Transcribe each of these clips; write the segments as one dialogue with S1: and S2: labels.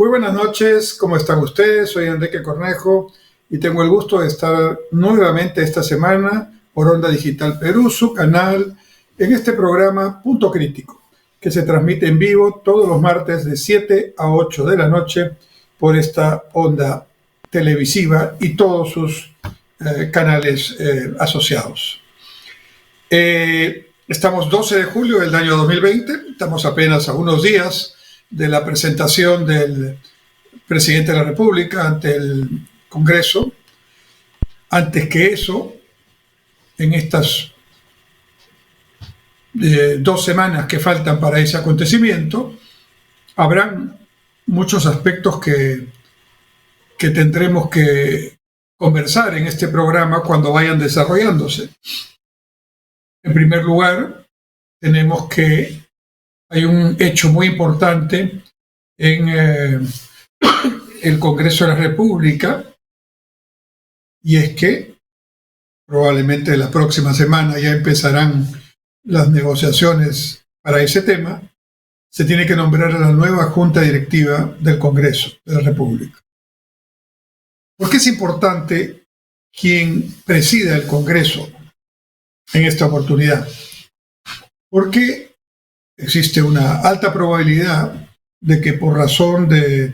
S1: Muy buenas noches, ¿cómo están ustedes? Soy Enrique Cornejo y tengo el gusto de estar nuevamente esta semana por Onda Digital Perú, su canal, en este programa Punto Crítico, que se transmite en vivo todos los martes de 7 a 8 de la noche por esta onda televisiva y todos sus canales asociados. Estamos 12 de julio del año 2020, estamos apenas a unos días de la presentación del presidente de la República ante el Congreso. Antes que eso, en estas 2 semanas que faltan para ese acontecimiento, habrán muchos aspectos que tendremos que conversar en este programa cuando vayan desarrollándose. En primer lugar, tenemos que hay un hecho muy importante en el Congreso de la República, y es que probablemente la próxima semana ya empezarán las negociaciones para ese tema. Se tiene que nombrar a la nueva Junta Directiva del Congreso de la República. ¿Por qué es importante quien presida el Congreso en esta oportunidad? Porque existe una alta probabilidad de que por razón de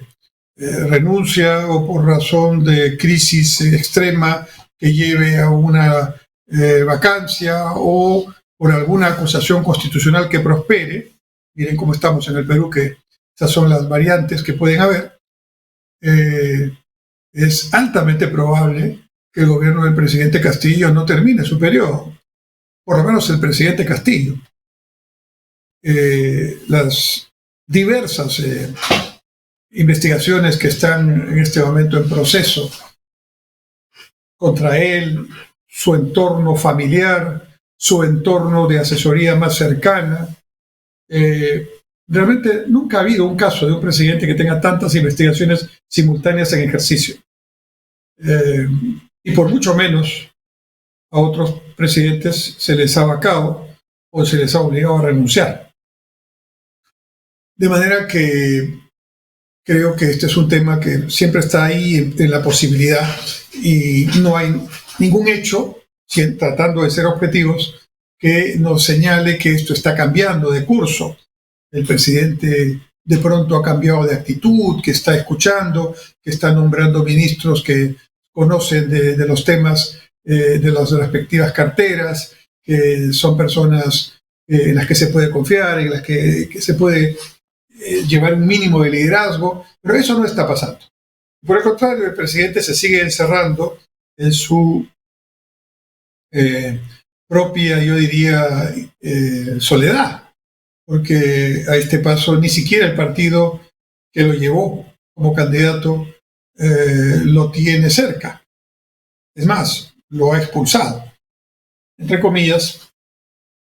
S1: renuncia o por razón de crisis extrema que lleve a una vacancia o por alguna acusación constitucional que prospere, miren cómo estamos en el Perú, que esas son las variantes que pueden haber, es altamente probable que el gobierno del presidente Castillo no termine su periodo, por lo menos el presidente Castillo. Las diversas investigaciones que están en este momento en proceso contra él, su entorno familiar, su entorno de asesoría más cercana. Realmente nunca ha habido un caso de un presidente que tenga tantas investigaciones simultáneas en ejercicio. Y por mucho menos a otros presidentes se les ha vacado o se les ha obligado a renunciar. De manera que creo que este es un tema que siempre está ahí en la posibilidad y no hay ningún hecho, tratando de ser objetivos, que nos señale que esto está cambiando de curso. El presidente de pronto ha cambiado de actitud, que está escuchando, que está nombrando ministros que conocen de los temas de las respectivas carteras, que son personas en las que se puede confiar, en las que se puede llevar un mínimo de liderazgo, pero eso no está pasando. Por el contrario, el presidente se sigue encerrando en su propia, yo diría, soledad, porque a este paso ni siquiera el partido que lo llevó como candidato lo tiene cerca. Es más, lo ha expulsado, entre comillas,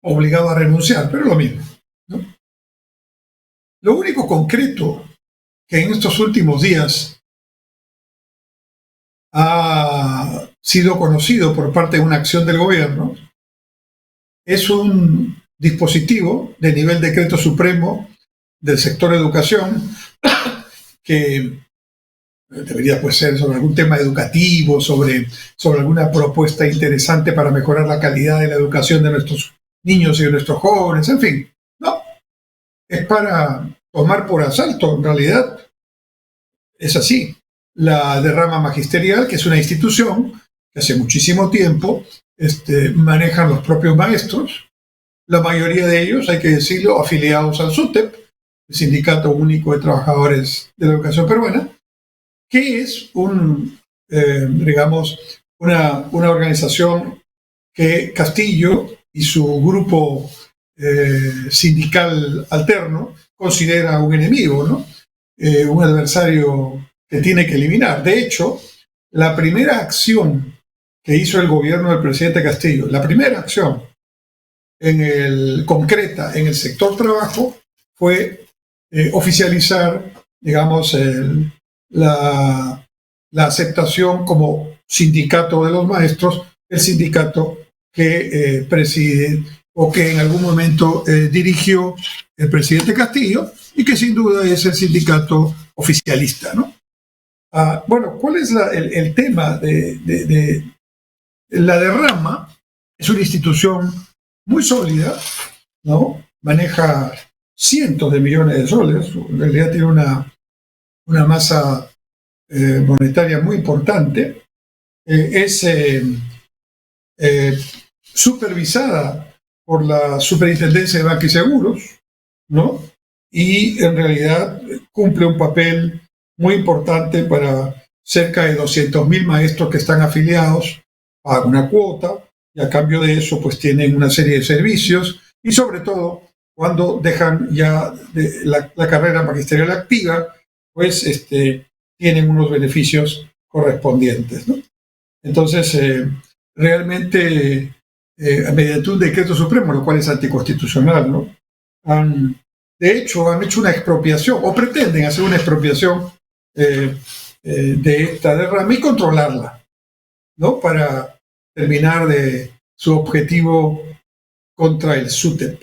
S1: obligado a renunciar, pero es lo mismo, ¿no? Lo único concreto que en estos últimos días ha sido conocido por parte de una acción del gobierno es un dispositivo de nivel decreto supremo del sector educación que debería ser sobre algún tema educativo, sobre alguna propuesta interesante para mejorar la calidad de la educación de nuestros niños y de nuestros jóvenes, en fin. No, es para tomar por asalto, en realidad es así, la derrama magisterial, que es una institución que hace muchísimo tiempo manejan los propios maestros, la mayoría de ellos, hay que decirlo, afiliados al SUTEP, el Sindicato Único de Trabajadores de la Educación Peruana, que es una organización que Castillo y su grupo sindical alterno considera un enemigo, ¿no? Un adversario que tiene que eliminar. De hecho, la primera acción que hizo el gobierno del presidente Castillo, la primera acción concreta en el sector trabajo fue oficializar, digamos, la aceptación como sindicato de los maestros, el sindicato que preside o que en algún momento dirigió el presidente Castillo y que sin duda es el sindicato oficialista, ¿no? Bueno, ¿cuál es el tema de la derrama? Es una institución muy sólida, ¿no? Maneja cientos de millones de soles, en realidad tiene una masa monetaria muy importante, es supervisada por la Superintendencia de Banca y Seguros, ¿no? Y en realidad cumple un papel muy importante para cerca de 200.000 maestros que están afiliados a una cuota y a cambio de eso pues tienen una serie de servicios y sobre todo cuando dejan ya la carrera magisterial activa pues tienen unos beneficios correspondientes, ¿no? Entonces realmente mediante un decreto supremo, lo cual es anticonstitucional, ¿no? De hecho, han hecho una expropiación, o pretenden hacer una expropiación de esta derrama y controlarla, ¿no? Para terminar de su objetivo contra el SUTEP.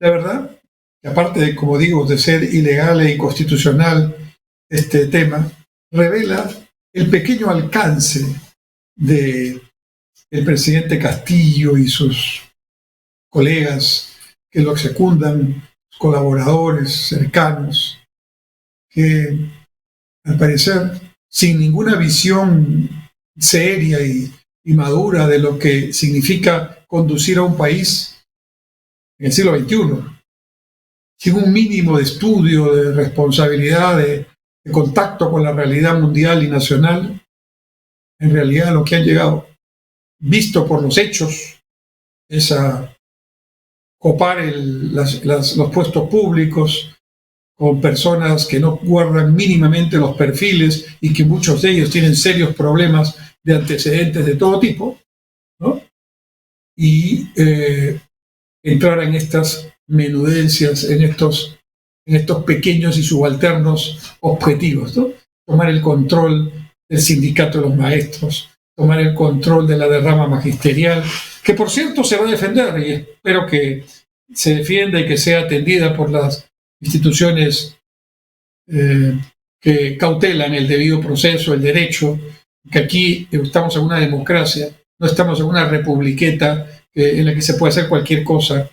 S1: La verdad, que aparte de, como digo, de ser ilegal e inconstitucional este tema, revela el pequeño alcance de el presidente Castillo y sus colegas que lo secundan, colaboradores cercanos, que al parecer sin ninguna visión seria y madura de lo que significa conducir a un país en el siglo XXI, sin un mínimo de estudio, de responsabilidad, de contacto con la realidad mundial y nacional, en realidad lo que han llegado, visto por los hechos, es a copar los puestos públicos con personas que no guardan mínimamente los perfiles y que muchos de ellos tienen serios problemas de antecedentes de todo tipo, ¿no? Y entrar en estas menudencias, en estos pequeños y subalternos objetivos, ¿no? Tomar el control del sindicato de los maestros, tomar el control de la derrama magisterial, que por cierto se va a defender y espero que se defienda y que sea atendida por las instituciones que cautelan el debido proceso, el derecho, que aquí estamos en una democracia, no estamos en una republiqueta en la que se puede hacer cualquier cosa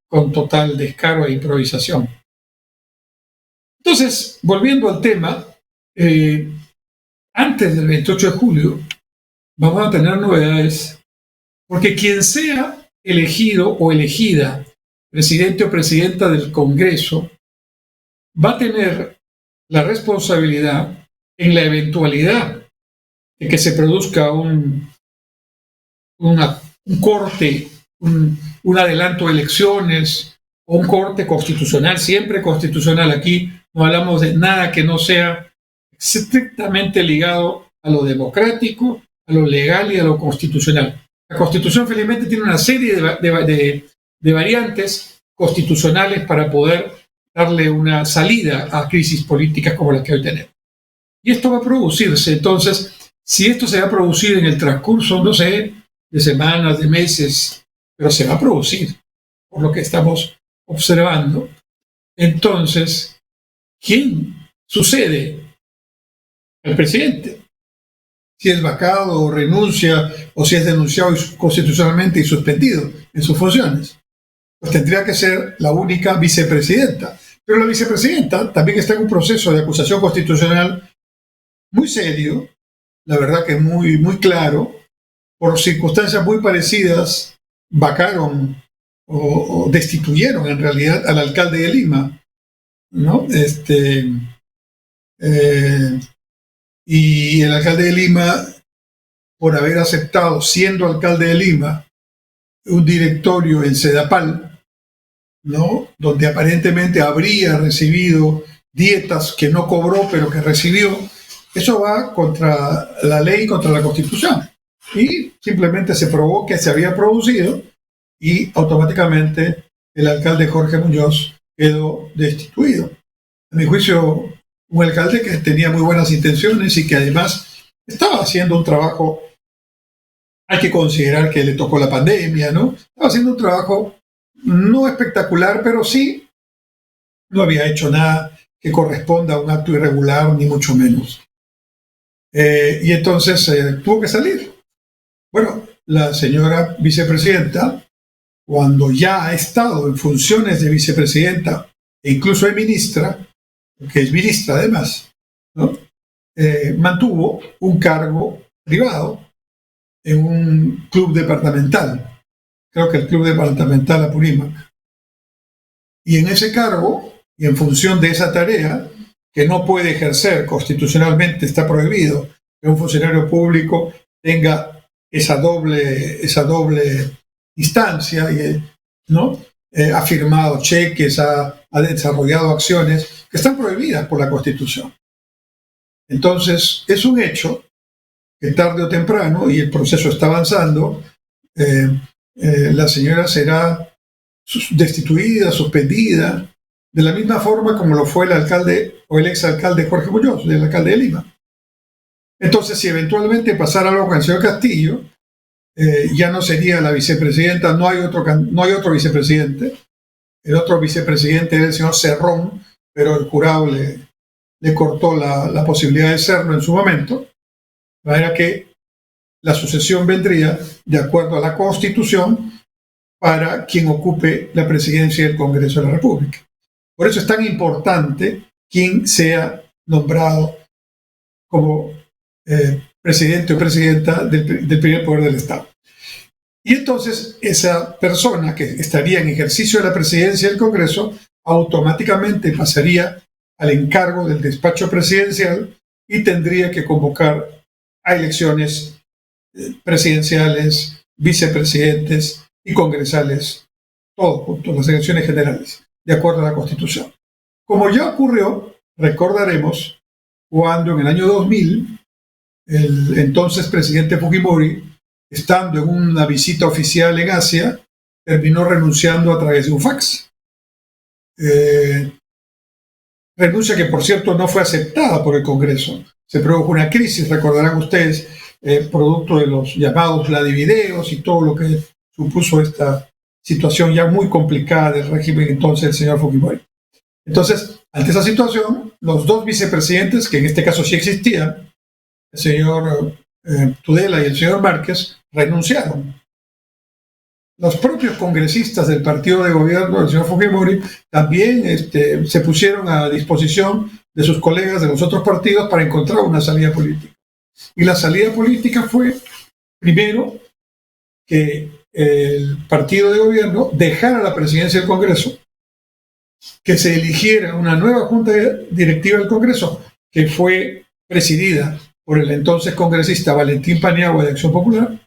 S1: con total descaro e improvisación. Entonces, volviendo al tema, antes del 28 de julio vamos a tener novedades, porque quien sea elegido o elegida presidente o presidenta del Congreso va a tener la responsabilidad en la eventualidad de que se produzca un corte, un adelanto de elecciones o un corte constitucional, siempre constitucional. Aquí no hablamos de nada que no sea estrictamente ligado a lo democrático, a lo legal y a lo constitucional. La Constitución felizmente tiene una serie de variantes constitucionales para poder darle una salida a crisis políticas como las que hoy tenemos. Y esto va a producirse, entonces, si esto se va a producir en el transcurso, no sé, de semanas, de meses, pero se va a producir, por lo que estamos observando, entonces, ¿quién sucede al presidente? Si es vacado o renuncia, o si es denunciado constitucionalmente y suspendido en sus funciones, pues tendría que ser la única vicepresidenta. Pero la vicepresidenta también está en un proceso de acusación constitucional muy serio, la verdad que muy, muy claro, por circunstancias muy parecidas, vacaron o destituyeron en realidad al alcalde de Lima, ¿no? Y el alcalde de Lima, por haber aceptado, siendo alcalde de Lima, un directorio en Sedapal, ¿no? Donde aparentemente habría recibido dietas que no cobró, pero que recibió, eso va contra la ley, contra la Constitución. Y simplemente se probó que se había producido y automáticamente el alcalde Jorge Muñoz quedó destituido. A mi juicio, un alcalde que tenía muy buenas intenciones y que además estaba haciendo un trabajo, hay que considerar que le tocó la pandemia, ¿no? Estaba haciendo un trabajo no espectacular, pero sí no había hecho nada que corresponda a un acto irregular, ni mucho menos. Y entonces tuvo que salir. Bueno, la señora vicepresidenta, cuando ya ha estado en funciones de vicepresidenta e incluso de ministra, que es ministra además, ¿no? Mantuvo un cargo privado en un club departamental, creo que el club departamental Apurímac. Y en ese cargo, y en función de esa tarea, que no puede ejercer constitucionalmente, está prohibido que un funcionario público tenga esa doble instancia, ¿no? Ha firmado cheques, ha desarrollado acciones que están prohibidas por la Constitución. Entonces, es un hecho que tarde o temprano, y el proceso está avanzando, la señora será destituida, suspendida, de la misma forma como lo fue el alcalde o el exalcalde Jorge Muñoz, el alcalde de Lima. Entonces, si eventualmente pasara algo con el señor Castillo, ya no sería la vicepresidenta, no hay otro vicepresidente. El otro vicepresidente era el señor Cerrón, pero el jurado le cortó la posibilidad de serlo en su momento. De manera que la sucesión vendría de acuerdo a la Constitución para quien ocupe la presidencia del Congreso de la República. Por eso es tan importante quien sea nombrado como presidente o presidenta del primer poder del Estado. Y entonces esa persona que estaría en ejercicio de la presidencia del Congreso automáticamente pasaría al encargo del despacho presidencial y tendría que convocar a elecciones presidenciales, vicepresidentes y congresales, todo junto, las elecciones generales, de acuerdo a la Constitución. Como ya ocurrió, recordaremos, cuando en el año 2000, el entonces presidente Fujimori, estando en una visita oficial en Asia, terminó renunciando a través de un fax. Renuncia que, por cierto, no fue aceptada por el Congreso. Se produjo una crisis, recordarán ustedes, producto de los llamados Vladivideos y todo lo que supuso esta situación ya muy complicada del régimen entonces del señor Fujimori. Entonces, ante esa situación, los dos vicepresidentes, que en este caso sí existían, el señor Tudela y el señor Márquez, renunciaron. Los propios congresistas del partido de gobierno del señor Fujimori también se pusieron a disposición de sus colegas de los otros partidos para encontrar una salida política. Y la salida política fue, primero, que el partido de gobierno dejara la presidencia del Congreso, que se eligiera una nueva junta directiva del Congreso, que fue presidida por el entonces congresista Valentín Paniagua de Acción Popular,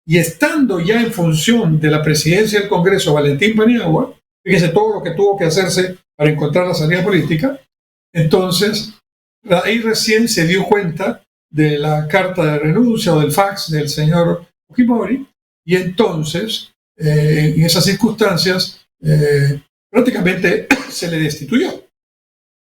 S1: y estando ya en función de la presidencia del Congreso Valentín Paniagua, fíjese todo lo que tuvo que hacerse para encontrar la salida política, entonces ahí recién se dio cuenta de la carta de renuncia o del fax del señor Fujimori, y entonces, en esas circunstancias, prácticamente se le destituyó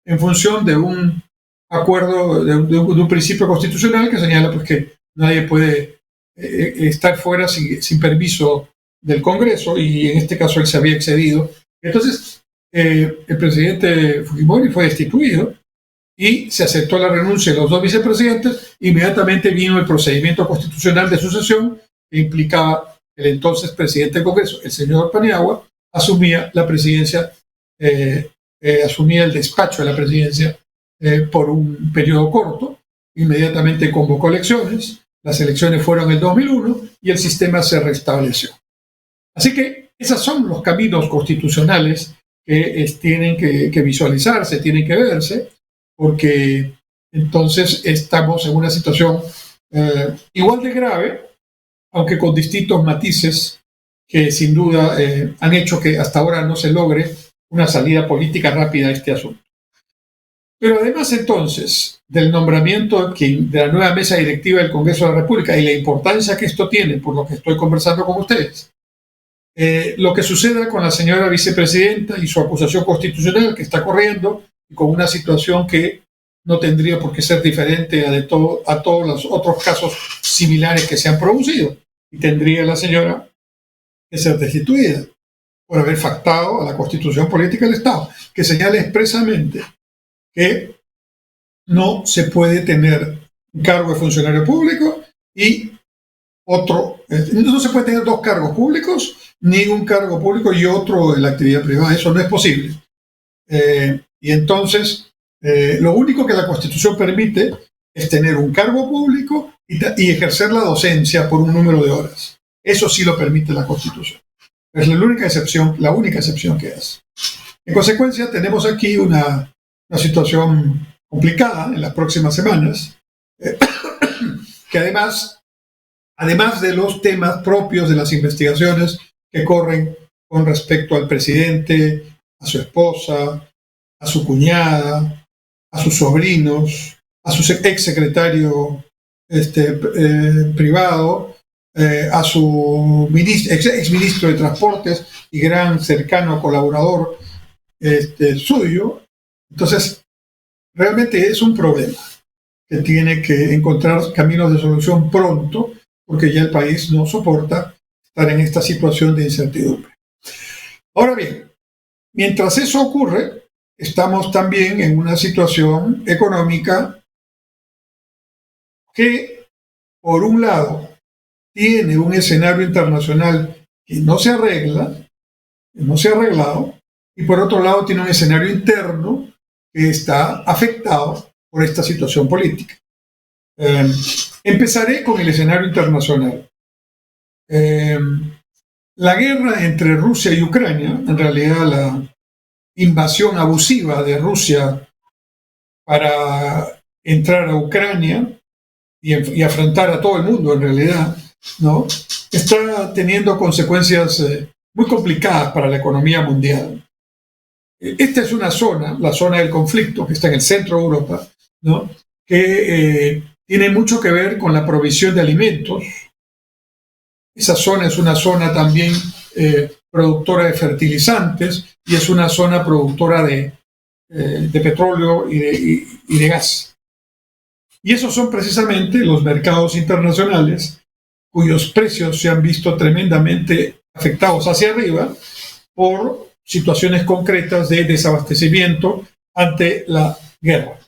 S1: en función de un acuerdo, de un principio constitucional que señala pues, que nadie puede estar fuera sin permiso del Congreso, y en este caso él se había excedido. Entonces, el presidente Fujimori fue destituido y se aceptó la renuncia de los dos vicepresidentes. Inmediatamente vino el procedimiento constitucional de sucesión que implicaba el entonces presidente del Congreso, el señor Paniagua, asumía la presidencia, asumía el despacho de la presidencia por un periodo corto. Inmediatamente convocó elecciones. Las elecciones fueron en el 2001 y el sistema se restableció. Así que esos son los caminos constitucionales que tienen que visualizarse, tienen que verse, porque entonces estamos en una situación igual de grave, aunque con distintos matices que sin duda han hecho que hasta ahora no se logre una salida política rápida a este asunto. Pero además entonces del nombramiento de la nueva mesa directiva del Congreso de la República y la importancia que esto tiene, por lo que estoy conversando con ustedes, lo que suceda con la señora vicepresidenta y su acusación constitucional que está corriendo, y con una situación que no tendría por qué ser diferente a todos los otros casos similares que se han producido, y tendría la señora que ser destituida por haber faltado a la Constitución Política del Estado, que señala expresamente que no se puede tener un cargo de funcionario público y otro, no se puede tener dos cargos públicos, ni un cargo público y otro en la actividad privada. Eso no es posible. Y entonces, lo único que la Constitución permite es tener un cargo público y ejercer la docencia por un número de horas. Eso sí lo permite la Constitución. Es la única excepción que hace. En consecuencia, tenemos aquí una situación complicada en las próximas semanas, que además de los temas propios de las investigaciones que corren con respecto al presidente, a su esposa, a su cuñada, a sus sobrinos, a su exsecretario privado, a su exministro de Transportes y gran cercano colaborador suyo. Entonces, realmente es un problema que tiene que encontrar caminos de solución pronto, porque ya el país no soporta estar en esta situación de incertidumbre. Ahora bien, mientras eso ocurre, estamos también en una situación económica que, por un lado, tiene un escenario internacional que no se arregla, que no se ha arreglado, y por otro lado tiene un escenario interno que está afectado por esta situación política. Empezaré con el escenario internacional. La guerra entre Rusia y Ucrania, en realidad la invasión abusiva de Rusia para entrar a Ucrania y afrontar a todo el mundo en realidad, ¿no?, está teniendo consecuencias muy complicadas para la economía mundial. Esta es una zona, la zona del conflicto, que está en el centro de Europa, ¿no?, que tiene mucho que ver con la provisión de alimentos. Esa zona es una zona también productora de fertilizantes y es una zona productora de petróleo y de gas. Y esos son precisamente los mercados internacionales cuyos precios se han visto tremendamente afectados hacia arriba por situaciones concretas de desabastecimiento ante la guerra.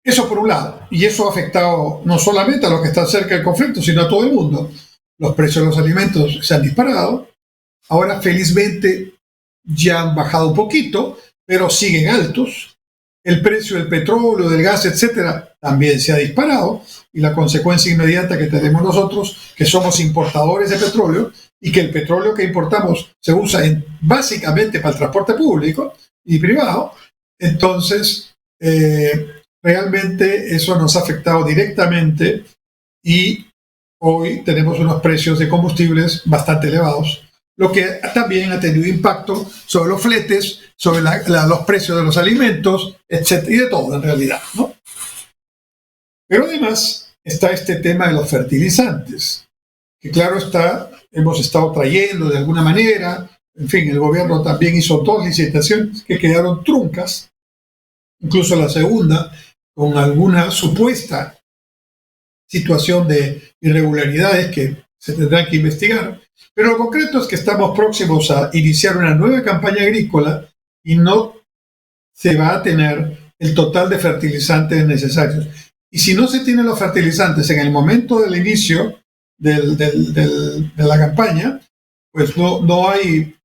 S1: Eso por un lado, y eso ha afectado no solamente a los que están cerca del conflicto, sino a todo el mundo. Los precios de los alimentos se han disparado. Ahora, felizmente, ya han bajado un poquito, pero siguen altos. El precio del petróleo, del gas, etcétera, también se ha disparado. Y la consecuencia inmediata que tenemos nosotros, que somos importadores de petróleo, y que el petróleo que importamos se usa básicamente para el transporte público y privado, entonces realmente eso nos ha afectado directamente y hoy tenemos unos precios de combustibles bastante elevados, lo que también ha tenido impacto sobre los fletes, sobre los precios de los alimentos, etcétera, y de todo en realidad, ¿no? Pero además está este tema de los fertilizantes, que claro está, hemos estado trayendo de alguna manera. En fin, el gobierno también hizo 2 licitaciones que quedaron truncas, incluso la segunda, con alguna supuesta situación de irregularidades que se tendrán que investigar. Pero lo concreto es que estamos próximos a iniciar una nueva campaña agrícola y no se va a tener el total de fertilizantes necesarios. Y si no se tienen los fertilizantes en el momento del inicio de la campaña, pues no hay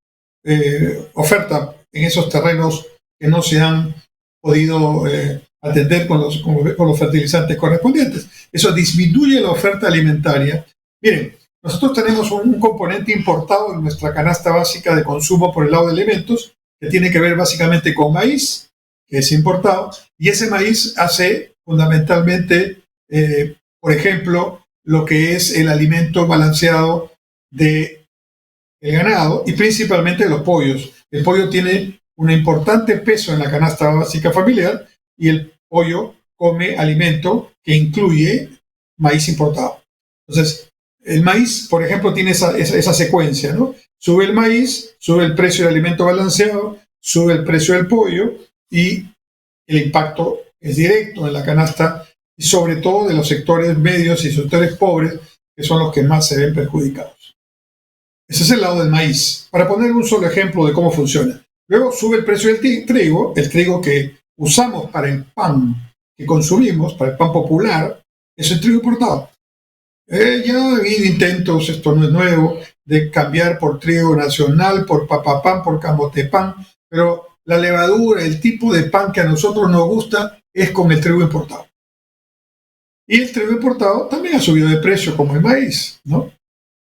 S1: oferta en esos terrenos que no se han podido atender con los fertilizantes correspondientes. Eso disminuye la oferta alimentaria. Miren, nosotros tenemos un componente importado en nuestra canasta básica de consumo por el lado de alimentos, que tiene que ver básicamente con maíz, que es importado, y ese maíz hace fundamentalmente, por ejemplo, lo que es el alimento balanceado del ganado y principalmente de los pollos. El pollo tiene un importante peso en la canasta básica familiar y el pollo come alimento que incluye maíz importado. Entonces, el maíz, por ejemplo, tiene esa secuencia, ¿no? Sube el maíz, sube el precio del alimento balanceado, sube el precio del pollo y el impacto es directo en la canasta y sobre todo de los sectores medios y sectores pobres, que son los que más se ven perjudicados. Ese es el lado del maíz. Para poner un solo ejemplo de cómo funciona. Luego sube el precio del trigo, el trigo que usamos para el pan que consumimos, para el pan popular, es el trigo importado. Ya ha habido intentos, esto no es nuevo, de cambiar por trigo nacional, por papapán, por camotepán, pero la levadura, el tipo de pan que a nosotros nos gusta es con el trigo importado. Y el trigo importado también ha subido de precio, como el maíz, ¿no?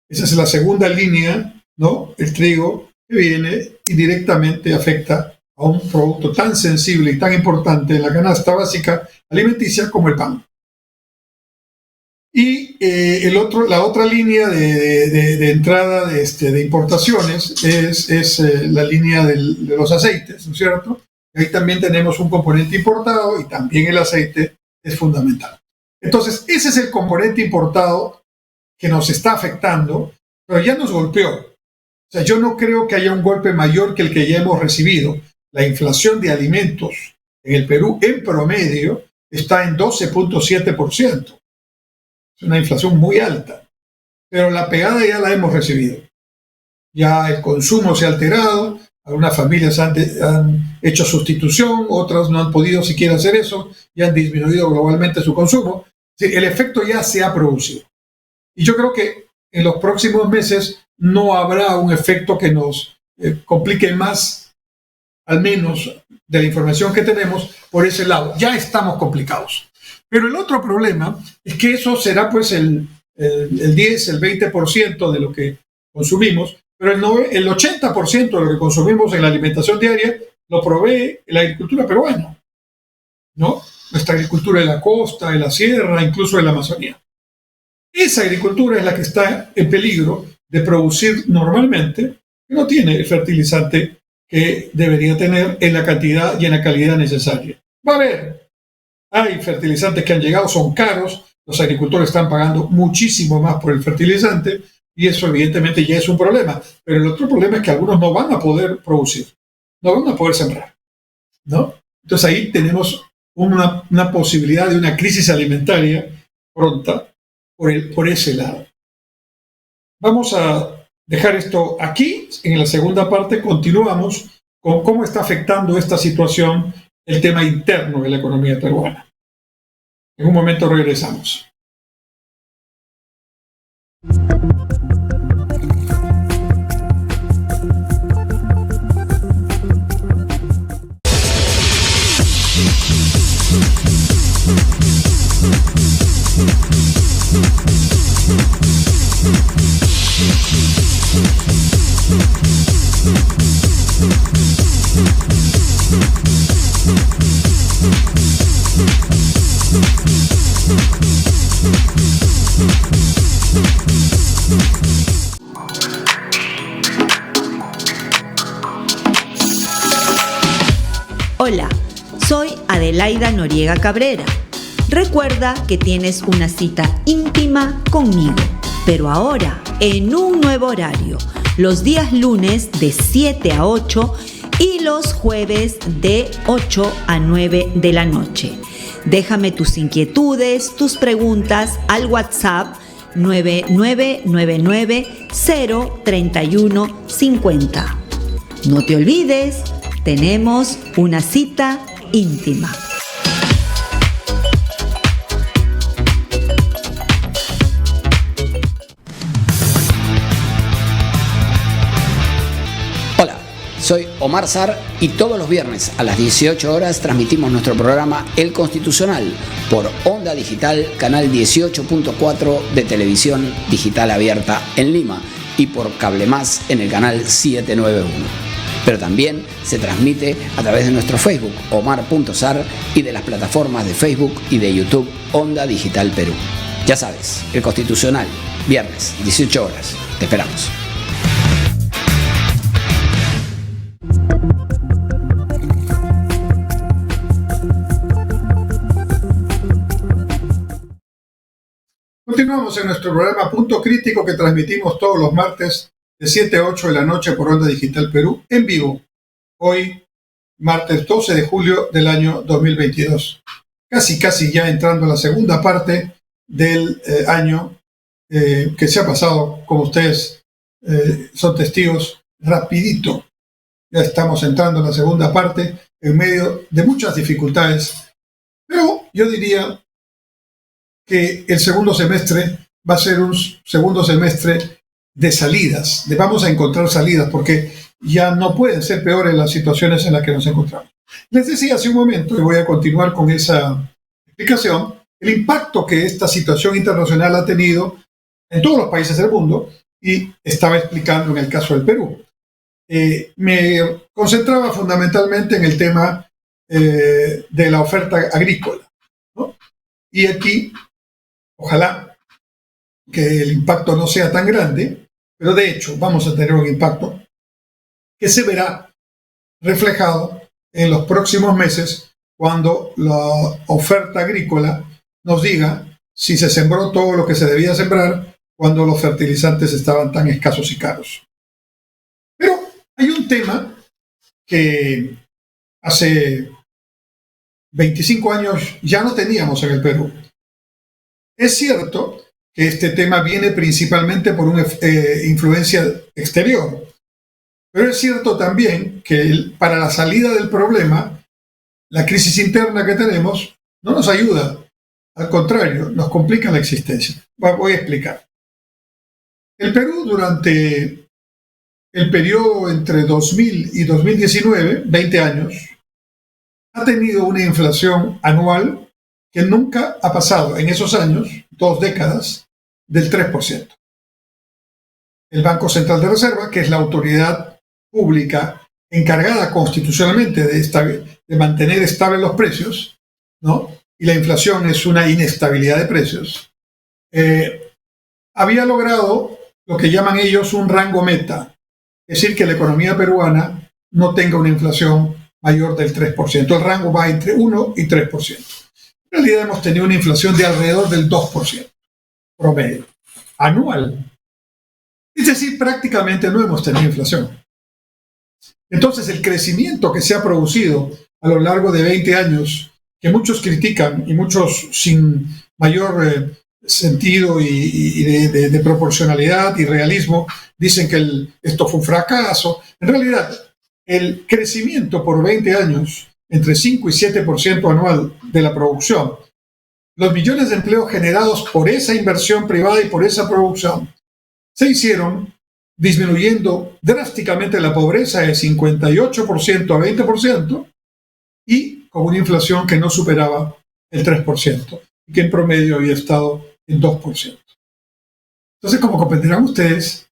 S1: Esa es la segunda línea, ¿no? El trigo que viene y directamente afecta a un producto tan sensible y tan importante en la canasta básica alimenticia como el pan. Y la otra línea de entrada de importaciones es la línea de los aceites, ¿no es cierto? Y ahí también tenemos un componente importado y también el aceite es fundamental. Entonces, ese es el componente importado que nos está afectando, pero ya nos golpeó. O sea, yo no creo que haya un golpe mayor que el que ya hemos recibido. La inflación de alimentos en el Perú, en promedio, está en 12.7%. Es una inflación muy alta, pero la pegada ya la hemos recibido. Ya el consumo se ha alterado, algunas familias han hecho sustitución, otras no han podido siquiera hacer eso y han disminuido globalmente su consumo. El efecto ya se ha producido. Y yo creo que en los próximos meses no habrá un efecto que nos complique más, al menos de la información que tenemos, por ese lado. Ya estamos complicados. Pero el otro problema es que eso será pues el 10, el 20% de lo que consumimos, pero el 80% de lo que consumimos en la alimentación diaria lo provee la agricultura peruana, ¿no? Nuestra agricultura de la costa, de la sierra, incluso de la Amazonía. Esa agricultura es la que está en peligro de producir normalmente, que no tiene el fertilizante que debería tener en la cantidad y en la calidad necesaria. Va a haber. Hay fertilizantes que han llegado, son caros, los agricultores están pagando muchísimo más por el fertilizante y eso evidentemente ya es un problema. Pero el otro problema es que algunos no van a poder producir, no van a poder sembrar, ¿no? Entonces ahí tenemos una posibilidad de una crisis alimentaria pronta por ese lado. Vamos a dejar esto aquí. En la segunda parte continuamos con cómo está afectando esta situación el tema interno de la economía peruana. En un momento regresamos.
S2: Hola, soy Adelaida Noriega Cabrera. Recuerda que tienes una cita íntima conmigo, pero ahora en un nuevo horario, los días lunes de 7 a 8 y los jueves de 8 a 9 de la noche. Déjame tus inquietudes, tus preguntas al WhatsApp 9999-03150. No te olvides, tenemos una cita íntima.
S3: Hola, soy Omar Sar y todos los viernes a las 18 horas transmitimos nuestro programa El Constitucional por Onda Digital, canal 18.4 de televisión digital abierta en Lima y por Cable Más en el canal 791. Pero también se transmite a través de nuestro Facebook, omar.sar, y de las plataformas de Facebook y de YouTube Onda Digital Perú. Ya sabes, El Constitucional, viernes, 18 horas. Te esperamos.
S1: Continuamos en nuestro programa Punto Crítico que transmitimos todos los martes de 7 a 8 de la noche por Onda Digital Perú, en vivo. Hoy, martes 12 de julio del año 2022. Casi ya entrando a la segunda parte del año que se ha pasado, como ustedes son testigos, rapidito. Ya estamos entrando en la segunda parte en medio de muchas dificultades, pero yo diría que el segundo semestre va a ser un segundo semestre de salidas, de vamos a encontrar salidas, porque ya no pueden ser peores las situaciones en las que nos encontramos. Les decía hace un momento, y voy a continuar con esa explicación, el impacto que esta situación internacional ha tenido en todos los países del mundo, y estaba explicando en el caso del Perú. Me concentraba fundamentalmente en el tema de la oferta agrícola, ¿no? Y aquí, ojalá que el impacto no sea tan grande, pero de hecho vamos a tener un impacto que se verá reflejado en los próximos meses cuando la oferta agrícola nos diga si se sembró todo lo que se debía sembrar cuando los fertilizantes estaban tan escasos y caros. Pero hay un tema que hace 25 años ya no teníamos en el Perú. Es cierto que este tema viene principalmente por una influencia exterior, pero es cierto también que para la salida del problema, la crisis interna que tenemos no nos ayuda, al contrario, nos complica la existencia. Voy a explicar. El Perú durante el periodo entre 2000 y 2019, 20 años, ha tenido una inflación anual que nunca ha pasado en esos años, 2 décadas, del 3%. El Banco Central de Reserva, que es la autoridad pública encargada constitucionalmente de mantener estables los precios, ¿no? Y la inflación es una inestabilidad de precios, había logrado lo que llaman ellos un rango meta, es decir, que la economía peruana no tenga una inflación mayor del 3%. El rango va entre 1 y 3%. En realidad hemos tenido una inflación de alrededor del 2% promedio, anual. Es decir, prácticamente no hemos tenido inflación. Entonces, el crecimiento que se ha producido a lo largo de 20 años, que muchos critican y muchos sin mayor sentido y de proporcionalidad y realismo, dicen que esto fue un fracaso. En realidad, el crecimiento por 20 años, entre 5 y 7% anual de la producción, los millones de empleos generados por esa inversión privada y por esa producción, se hicieron disminuyendo drásticamente la pobreza de 58% a 20% y con una inflación que no superaba el 3% y que en promedio había estado en 2%. Entonces, como comprenderán ustedes,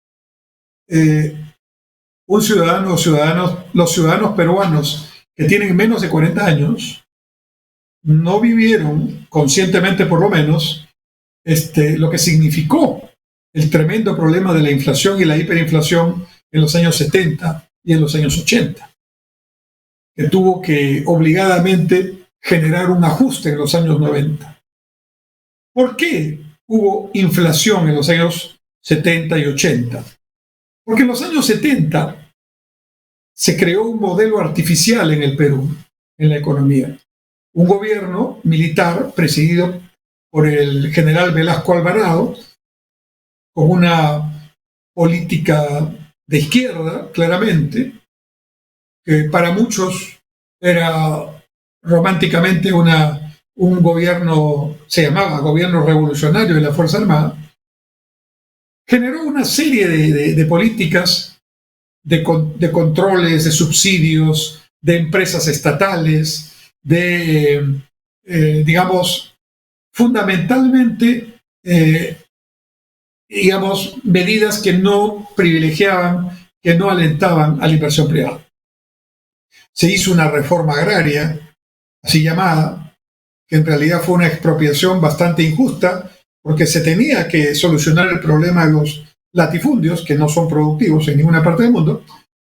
S1: los ciudadanos peruanos que tienen menos de 40 años no vivieron conscientemente, por lo menos, lo que significó el tremendo problema de la inflación y la hiperinflación en los años 70 y en los años 80, que tuvo que obligadamente generar un ajuste en los años 90. ¿Por qué hubo inflación en los años 70 y 80? Porque en los años 70 se creó un modelo artificial en el Perú, en la economía. Un gobierno militar presidido por el general Velasco Alvarado, con una política de izquierda, claramente, que para muchos era románticamente un gobierno, se llamaba gobierno revolucionario de la Fuerza Armada, generó una serie de políticas de controles, de subsidios, de empresas estatales, digamos, fundamentalmente, medidas que no privilegiaban, que no alentaban a la inversión privada. Se hizo una reforma agraria, así llamada, que en realidad fue una expropiación bastante injusta, porque se tenía que solucionar el problema de los latifundios, que no son productivos en ninguna parte del mundo,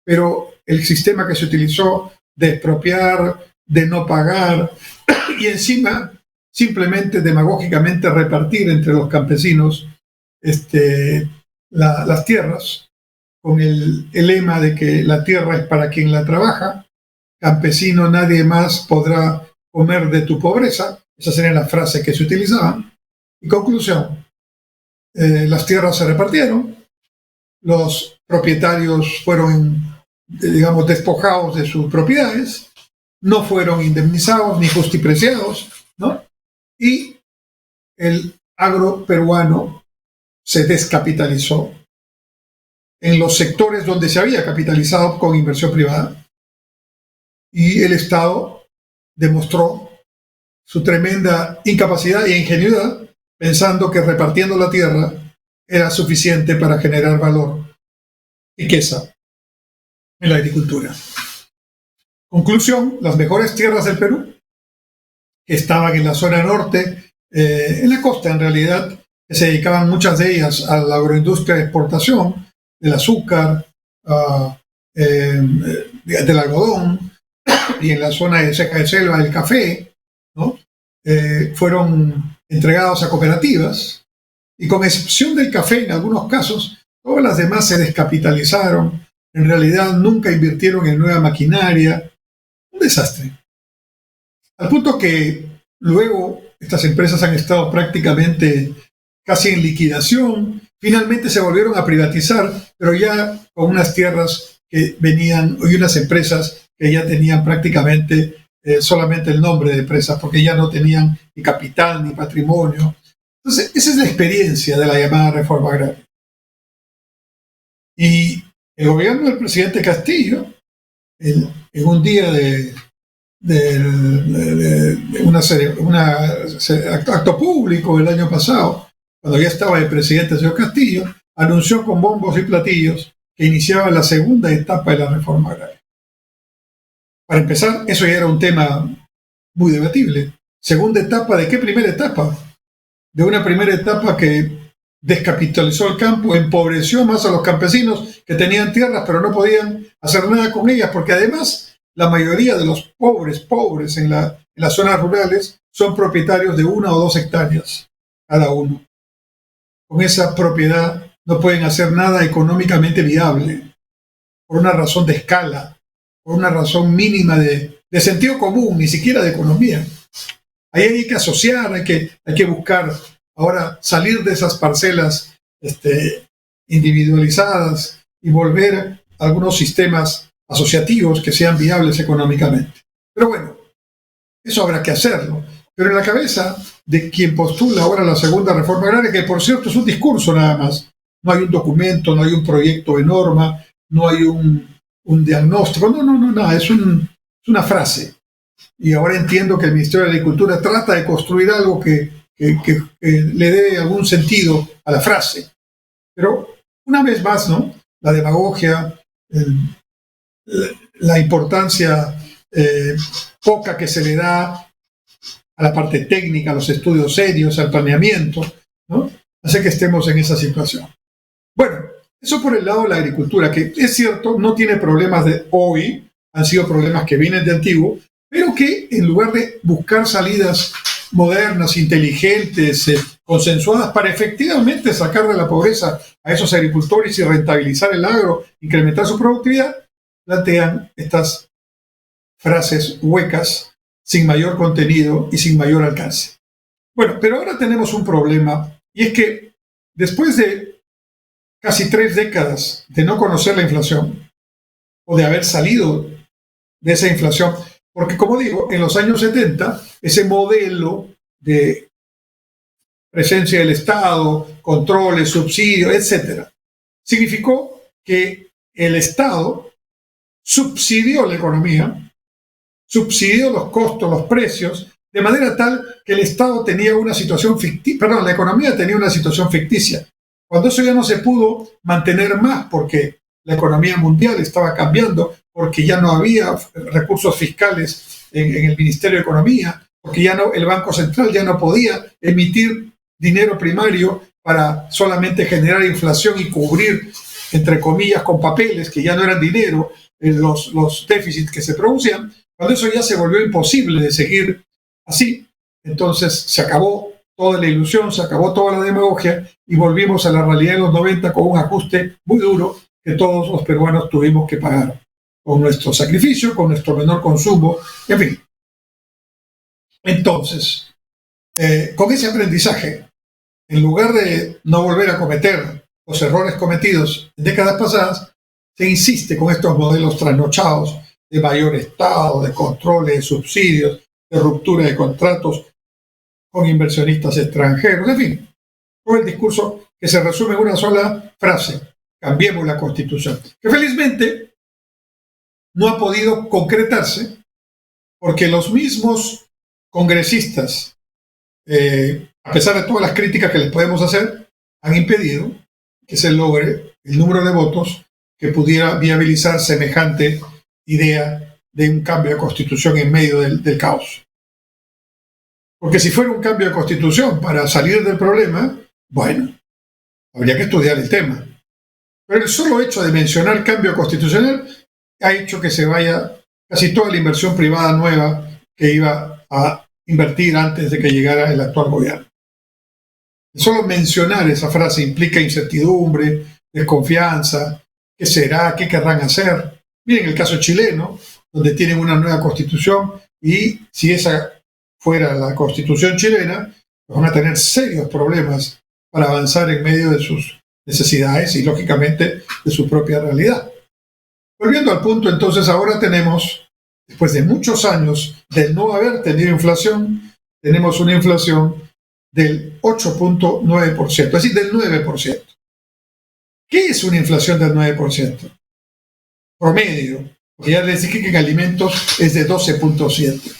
S1: pero el sistema que se utilizó de expropiar, de no pagar, y encima simplemente demagógicamente repartir entre los campesinos las tierras, con el lema de que la tierra es para quien la trabaja, campesino nadie más podrá comer de tu pobreza. Esas eran las frases que se utilizaban. Y conclusión, las tierras se repartieron, los propietarios fueron digamos, despojados de sus propiedades, no fueron indemnizados ni justipreciados, ¿no? Y el agro peruano se descapitalizó en los sectores donde se había capitalizado con inversión privada, y el Estado demostró su tremenda incapacidad e ingenuidad pensando que repartiendo la tierra era suficiente para generar valor, riqueza en la agricultura. Conclusión, las mejores tierras del Perú, que estaban en la zona norte, en la costa en realidad, que se dedicaban muchas de ellas a la agroindustria de exportación, del azúcar, del algodón, y en la zona de seca de selva del café, ¿no? Fueron entregados a cooperativas, y con excepción del café en algunos casos, todas las demás se descapitalizaron, en realidad nunca invirtieron en nueva maquinaria, un desastre. Al punto que luego estas empresas han estado prácticamente casi en liquidación, finalmente se volvieron a privatizar, pero ya con unas tierras que venían, y unas empresas que ya tenían prácticamente solamente el nombre de empresas, porque ya no tenían ni capital ni patrimonio. Entonces, esa es la experiencia de la llamada reforma agraria. Y el gobierno del presidente Castillo, en un día de un acto público el año pasado, cuando ya estaba el presidente el señor Castillo, anunció con bombos y platillos que iniciaba la segunda etapa de la reforma agraria. Para empezar, eso ya era un tema muy debatible. ¿Segunda etapa de qué primera etapa? De una primera etapa que descapitalizó el campo, empobreció más a los campesinos que tenían tierras pero no podían hacer nada con ellas, porque además la mayoría de los pobres en las zonas rurales son propietarios de 1 o 2 hectáreas cada uno. Con esa propiedad no pueden hacer nada económicamente viable, por una razón de escala, por una razón mínima de sentido común, ni siquiera de economía. Ahí hay que asociar, hay que buscar ahora salir de esas parcelas individualizadas y volver a algunos sistemas asociativos que sean viables económicamente. Pero bueno, eso habrá que hacerlo. Pero en la cabeza de quien postula ahora la segunda reforma agraria, que por cierto es un discurso nada más, no hay un documento, no hay un proyecto de norma, no hay un diagnóstico, no, nada, es una frase. Y ahora entiendo que el Ministerio de Agricultura trata de construir algo que le dé algún sentido a la frase. Pero una vez más, ¿no? La demagogia, la importancia poca que se le da a la parte técnica, a los estudios serios, al planeamiento, ¿no? Hace que estemos en esa situación. Bueno, eso por el lado de la agricultura, que es cierto, no tiene problemas de hoy, han sido problemas que vienen de antiguo, pero que en lugar de buscar salidas modernas, inteligentes, consensuadas para efectivamente sacar de la pobreza a esos agricultores y rentabilizar el agro, incrementar su productividad, plantean estas frases huecas, sin mayor contenido y sin mayor alcance. Bueno, pero ahora tenemos un problema, y es que después de casi 3 décadas de no conocer la inflación, o de haber salido de esa inflación, porque como digo, en los años 70, ese modelo de presencia del Estado, controles, subsidios, etcétera, significó que el Estado subsidió la economía, subsidió los costos, los precios, de manera tal que el Estado tenía una situación ficticia, la economía tenía una situación ficticia. Cuando eso ya no se pudo mantener más porque la economía mundial estaba cambiando, porque ya no había recursos fiscales en el Ministerio de Economía, porque ya no, el Banco Central ya no podía emitir dinero primario para solamente generar inflación y cubrir, entre comillas, con papeles que ya no eran dinero, los déficits que se producían. Cuando eso ya se volvió imposible de seguir así, entonces se acabó toda la ilusión, se acabó toda la demagogia y volvimos a la realidad de los 90 con un ajuste muy duro que todos los peruanos tuvimos que pagar, con nuestro sacrificio, con nuestro menor consumo, en fin. Entonces, con ese aprendizaje, en lugar de no volver a cometer los errores cometidos en décadas pasadas, se insiste con estos modelos trasnochados de mayor Estado, de controles, de subsidios, de ruptura de contratos con inversionistas extranjeros, en fin, todo el discurso que se resume en una sola frase: cambiemos la Constitución, que felizmente no ha podido concretarse porque los mismos congresistas, a pesar de todas las críticas que les podemos hacer, han impedido que se logre el número de votos que pudiera viabilizar semejante idea de un cambio de Constitución en medio del caos. Porque si fuera un cambio de Constitución para salir del problema, bueno, habría que estudiar el tema. Pero el solo hecho de mencionar cambio constitucional ha hecho que se vaya casi toda la inversión privada nueva que iba a invertir antes de que llegara el actual gobierno. Solo mencionar esa frase implica incertidumbre, desconfianza. ¿Qué será? ¿Qué querrán hacer? Miren el caso chileno, donde tienen una nueva constitución, y si esa fuera la constitución chilena, van a tener serios problemas para avanzar en medio de sus necesidades y, lógicamente, de su propia realidad. Volviendo al punto, entonces, ahora tenemos, después de muchos años de no haber tenido inflación, tenemos una inflación del 8.9%, es decir, del 9%. ¿Qué es una inflación del 9%? Promedio, porque ya les dije que en alimentos es de 12.7%.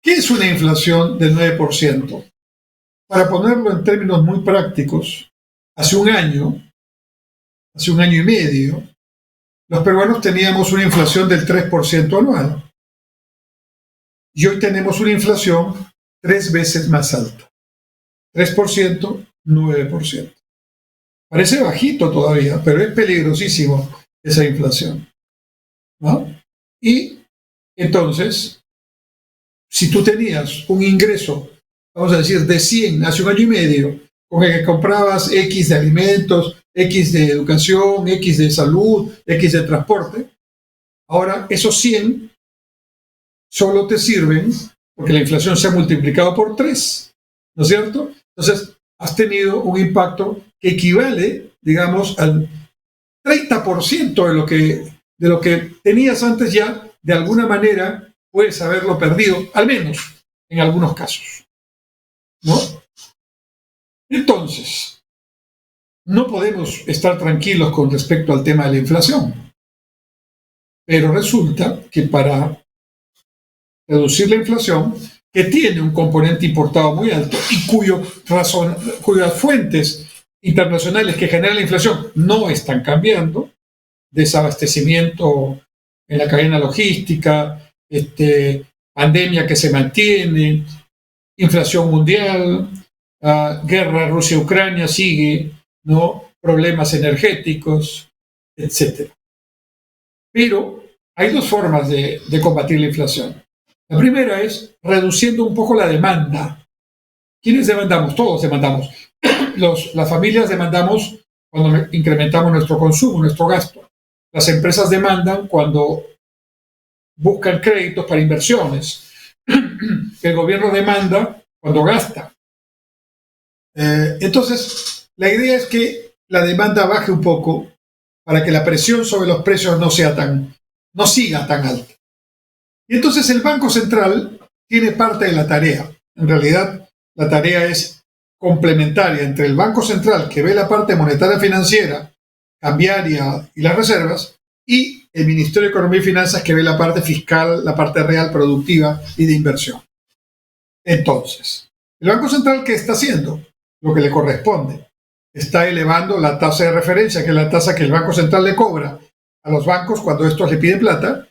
S1: ¿Qué es una inflación del 9%? Para ponerlo en términos muy prácticos, hace un año y medio, los peruanos teníamos una inflación del 3% anual. Y hoy tenemos una inflación 3 veces más alta. 3%, 9%. Parece bajito todavía, pero es peligrosísimo esa inflación, ¿no? Y entonces, si tú tenías un ingreso, vamos a decir, de 100 hace un año y medio, con el que comprabas X de alimentos, X de educación, X de salud, X de transporte, ahora esos 100 solo te sirven porque la inflación se ha multiplicado por 3, ¿no es cierto? Entonces, has tenido un impacto que equivale, digamos, al 30% de lo que tenías antes. Ya, de alguna manera, puedes haberlo perdido, al menos en algunos casos, ¿no? Entonces, no podemos estar tranquilos con respecto al tema de la inflación. Pero resulta que para reducir la inflación, que tiene un componente importado muy alto y cuyas fuentes internacionales que generan la inflación no están cambiando, desabastecimiento en la cadena logística, pandemia que se mantiene, inflación mundial, guerra Rusia-Ucrania sigue, ¿no? Problemas energéticos, etc. Pero hay dos formas de combatir la inflación. La primera es reduciendo un poco la demanda. ¿Quiénes demandamos? Todos demandamos. Las familias demandamos cuando incrementamos nuestro consumo, nuestro gasto. Las empresas demandan cuando buscan créditos para inversiones. El gobierno demanda cuando gasta. Entonces, la idea es que la demanda baje un poco para que la presión sobre los precios no siga tan alta. Y entonces el Banco Central tiene parte de la tarea. En realidad, la tarea es complementaria entre el Banco Central, que ve la parte monetaria financiera, cambiaria y las reservas, y el Ministerio de Economía y Finanzas, que ve la parte fiscal, la parte real, productiva y de inversión. Entonces, ¿el Banco Central qué está haciendo? Lo que le corresponde. Está elevando la tasa de referencia, que es la tasa que el Banco Central le cobra a los bancos cuando estos le piden plata.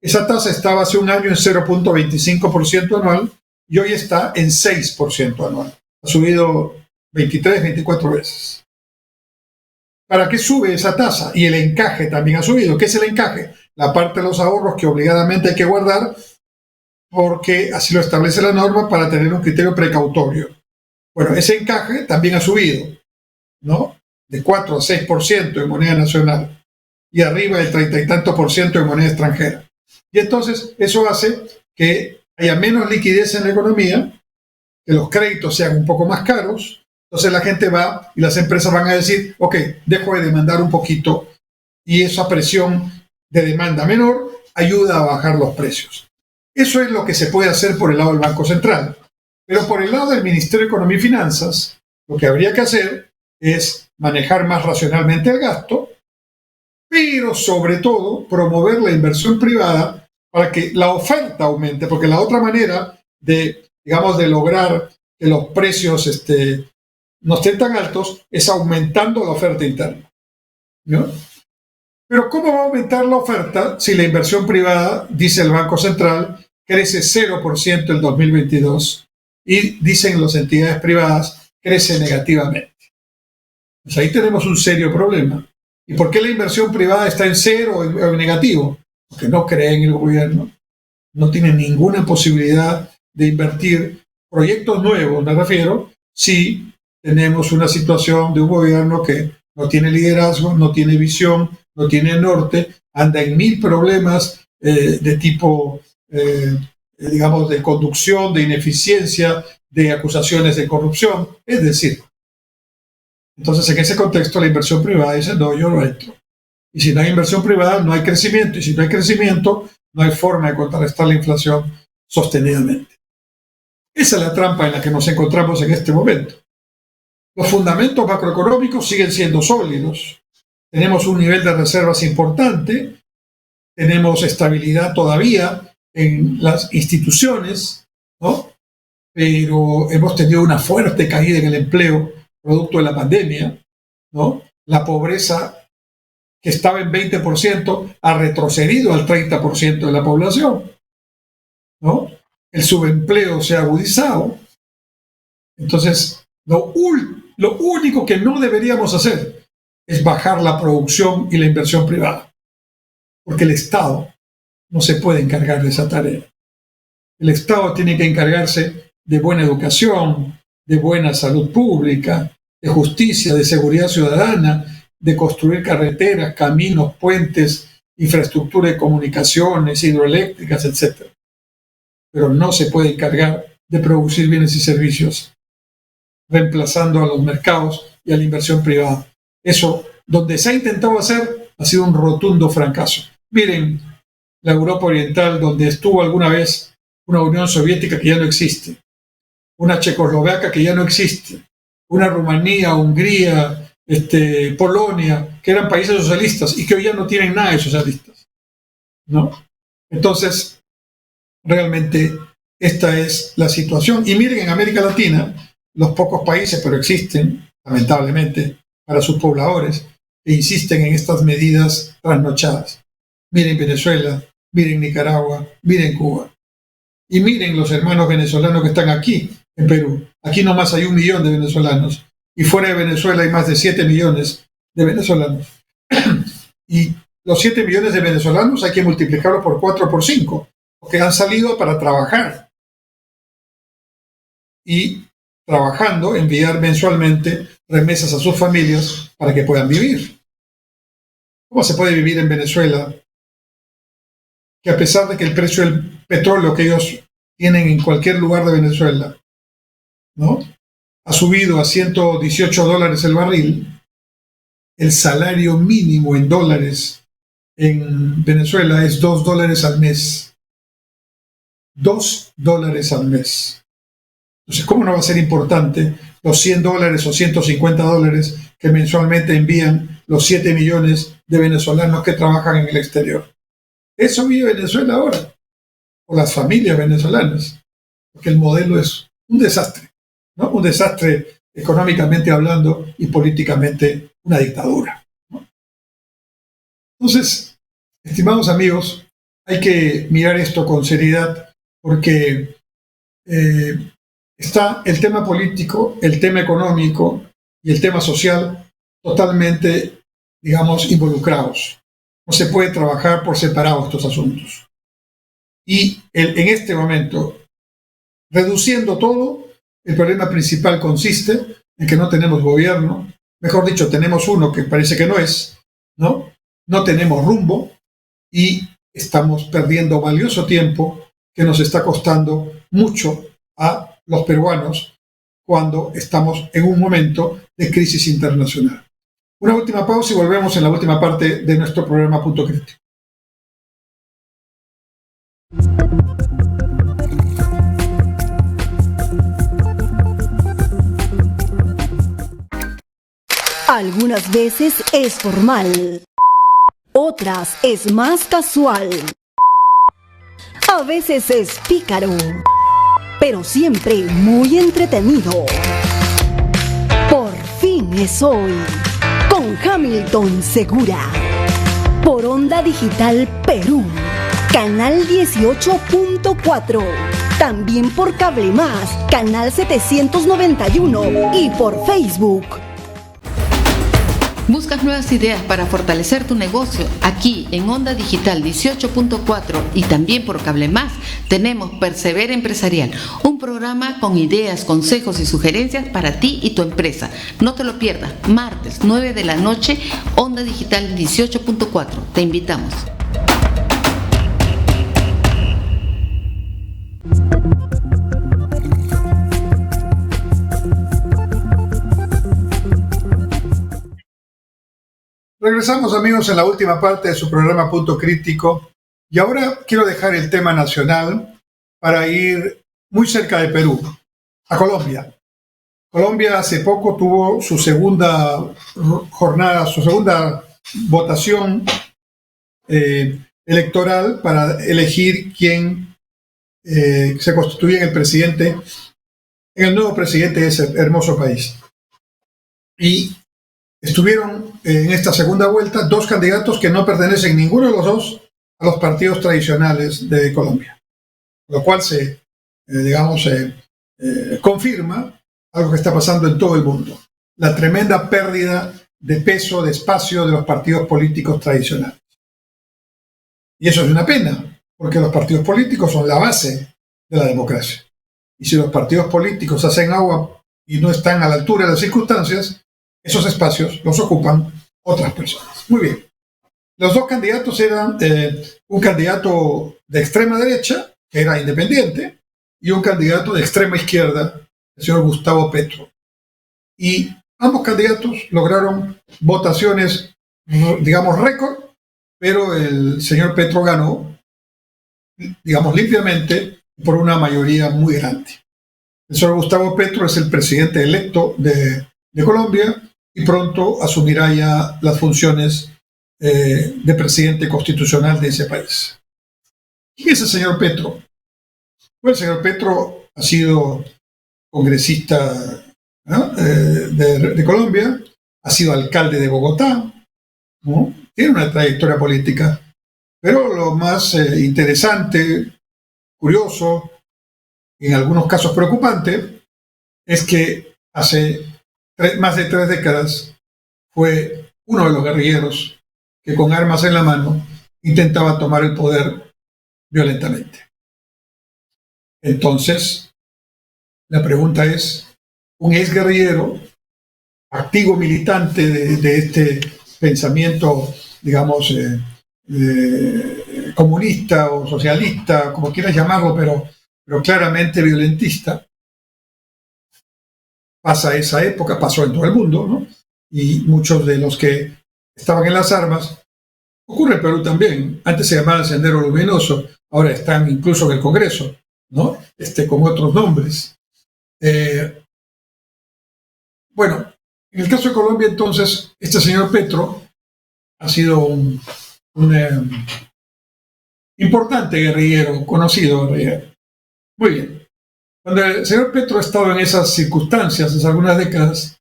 S1: Esa tasa estaba hace un año en 0.25% anual y hoy está en 6% anual. Ha subido 23, 24 veces. ¿Para qué sube esa tasa? Y el encaje también ha subido. ¿Qué es el encaje? La parte de los ahorros que obligadamente hay que guardar porque así lo establece la norma para tener un criterio precautorio. Bueno, ese encaje también ha subido, ¿no? De 4 a 6% en moneda nacional y arriba del 30 y tanto % en moneda extranjera. Y entonces eso hace que haya menos liquidez en la economía, que los créditos sean un poco más caros. Entonces la gente va y las empresas van a decir, ok, dejo de demandar un poquito y esa presión de demanda menor ayuda a bajar los precios. Eso es lo que se puede hacer por el lado del Banco Central. Pero por el lado del Ministerio de Economía y Finanzas, lo que habría que hacer es manejar más racionalmente el gasto, pero sobre todo promover la inversión privada para que la oferta aumente, porque la otra manera de, digamos, de lograr que los precios no estén tan altos es aumentando la oferta interna, ¿no? Pero ¿cómo va a aumentar la oferta si la inversión privada, dice el Banco Central, crece 0% en 2022 y dicen las entidades privadas crece negativamente? Pues ahí tenemos un serio problema. ¿Y por qué la inversión privada está en cero o en negativo? Porque no creen en el gobierno, no tienen ninguna posibilidad de invertir proyectos nuevos, me refiero, si tenemos una situación de un gobierno que no tiene liderazgo, no tiene visión, no tiene norte, anda en 1000 problemas de tipo, digamos, de conducción, de ineficiencia, de acusaciones de corrupción. Es decir, entonces en ese contexto la inversión privada dice, no, yo no entro. Y si no hay inversión privada, no hay crecimiento. Y si no hay crecimiento, no hay forma de contrarrestar la inflación sostenidamente. Esa es la trampa en la que nos encontramos en este momento. Los fundamentos macroeconómicos siguen siendo sólidos. Tenemos un nivel de reservas importante. Tenemos estabilidad todavía en las instituciones, ¿no? Pero hemos tenido una fuerte caída en el empleo producto de la pandemia, ¿no? La pobreza, que estaba en 20%, ha retrocedido al 30% de la población, ¿no? El subempleo se ha agudizado. Entonces, lo único que no deberíamos hacer es bajar la producción y la inversión privada, porque el Estado no se puede encargar de esa tarea. El Estado tiene que encargarse de buena educación, de buena salud pública, de justicia, de seguridad ciudadana, de construir carreteras, caminos, puentes, infraestructura de comunicaciones, hidroeléctricas, etc. Pero no se puede encargar de producir bienes y servicios reemplazando a los mercados y a la inversión privada. Eso, donde se ha intentado hacer, ha sido un rotundo fracaso. Miren, la Europa Oriental, donde estuvo alguna vez una Unión Soviética que ya no existe, una Checoslovaquia que ya no existe, una Rumanía, Hungría, Polonia, que eran países socialistas y que hoy ya no tienen nada de socialistas, ¿no? Entonces, realmente esta es la situación. Y miren, en América Latina, los pocos países, pero existen, lamentablemente, para sus pobladores, que insisten en estas medidas trasnochadas. Miren Venezuela, miren Nicaragua, miren Cuba. Y miren los hermanos venezolanos que están aquí, en Perú. Aquí nomás hay 1 millón de venezolanos. Y fuera de Venezuela hay más de 7 millones de venezolanos. Y los 7 millones de venezolanos hay que multiplicarlo por 4 o por 5, porque han salido para trabajar. Y trabajando, enviar mensualmente remesas a sus familias para que puedan vivir. ¿Cómo se puede vivir en Venezuela? Que a pesar de que el precio del petróleo que ellos tienen en cualquier lugar de Venezuela, ¿no?, ha subido a $118 el barril, el salario mínimo en dólares en Venezuela es $2 al mes. $2 al mes. Entonces, ¿cómo no va a ser importante los $100 o $150 que mensualmente envían los 7 millones de venezolanos que trabajan en el exterior? Eso vive Venezuela ahora, o las familias venezolanas, porque el modelo es un desastre, ¿no? Un desastre económicamente hablando y políticamente una dictadura, ¿no? Entonces, estimados amigos, hay que mirar esto con seriedad porque está el tema político, el tema económico y el tema social totalmente, digamos, involucrados. No se puede trabajar por separado estos asuntos. Y en este momento, reduciendo todo, el problema principal consiste en que no tenemos gobierno, mejor dicho, tenemos uno que parece que no es, ¿no? No tenemos rumbo y estamos perdiendo valioso tiempo que nos está costando mucho a los peruanos cuando estamos en un momento de crisis internacional. Una última pausa y volvemos en la última parte de nuestro programa Punto Crítico.
S4: Algunas veces es formal, otras es más casual, a veces es pícaro, pero siempre muy entretenido. Por fin es hoy, con Hamilton Segura, por Onda Digital Perú, canal 18.4, también por Cable Más, canal 791 y por Facebook.
S5: ¿Buscas nuevas ideas para fortalecer tu negocio? Aquí en Onda Digital 18.4 y también por Cable Más tenemos Persevera Empresarial, un programa con ideas, consejos y sugerencias para ti y tu empresa. No te lo pierdas, martes 9 de la noche, Onda Digital 18.4. Te invitamos.
S1: Regresamos, amigos, en la última parte de su programa Punto Crítico, y ahora quiero dejar el tema nacional para ir muy cerca de Perú, a Colombia. Colombia hace poco tuvo su segunda jornada, su segunda votación electoral para elegir quién se constituye en el nuevo presidente de ese hermoso país. Y estuvieron en esta segunda vuelta dos candidatos que no pertenecen ninguno de los dos a los partidos tradicionales de Colombia, lo cual confirma algo que está pasando en todo el mundo: la tremenda pérdida de peso, de espacio de los partidos políticos tradicionales. Y eso es una pena, porque los partidos políticos son la base de la democracia. Y si los partidos políticos hacen agua y no están a la altura de las circunstancias, esos espacios los ocupan otras personas. Muy bien. Los dos candidatos eran un candidato de extrema derecha, que era independiente, y un candidato de extrema izquierda, el señor Gustavo Petro. Y ambos candidatos lograron votaciones, digamos, récord, pero el señor Petro ganó, digamos, limpiamente, por una mayoría muy grande. El señor Gustavo Petro es el presidente electo de Colombia, y pronto asumirá ya las funciones de presidente constitucional de ese país. ¿Quién es el señor Petro? Bueno, el señor Petro ha sido congresista, ¿no?, de Colombia, ha sido alcalde de Bogotá, ¿no? Tiene una trayectoria política, pero lo más interesante, curioso, en algunos casos preocupante, es que hace más de 3 décadas fue uno de los guerrilleros que con armas en la mano intentaba tomar el poder violentamente. Entonces, la pregunta es: un exguerrillero, activo militante de este pensamiento, digamos, comunista o socialista, como quieras llamarlo, pero claramente violentista, pasa esa época, pasó en todo el mundo, ¿no? Y muchos de los que estaban en las armas, ocurre en Perú también, antes se llamaba Sendero Luminoso, ahora están incluso en el Congreso, ¿no? Con otros nombres. Bueno, en el caso de Colombia, entonces, este señor Petro ha sido un importante guerrillero, conocido guerrillero. Muy bien. Cuando el señor Petro ha estado en esas circunstancias hace algunas décadas,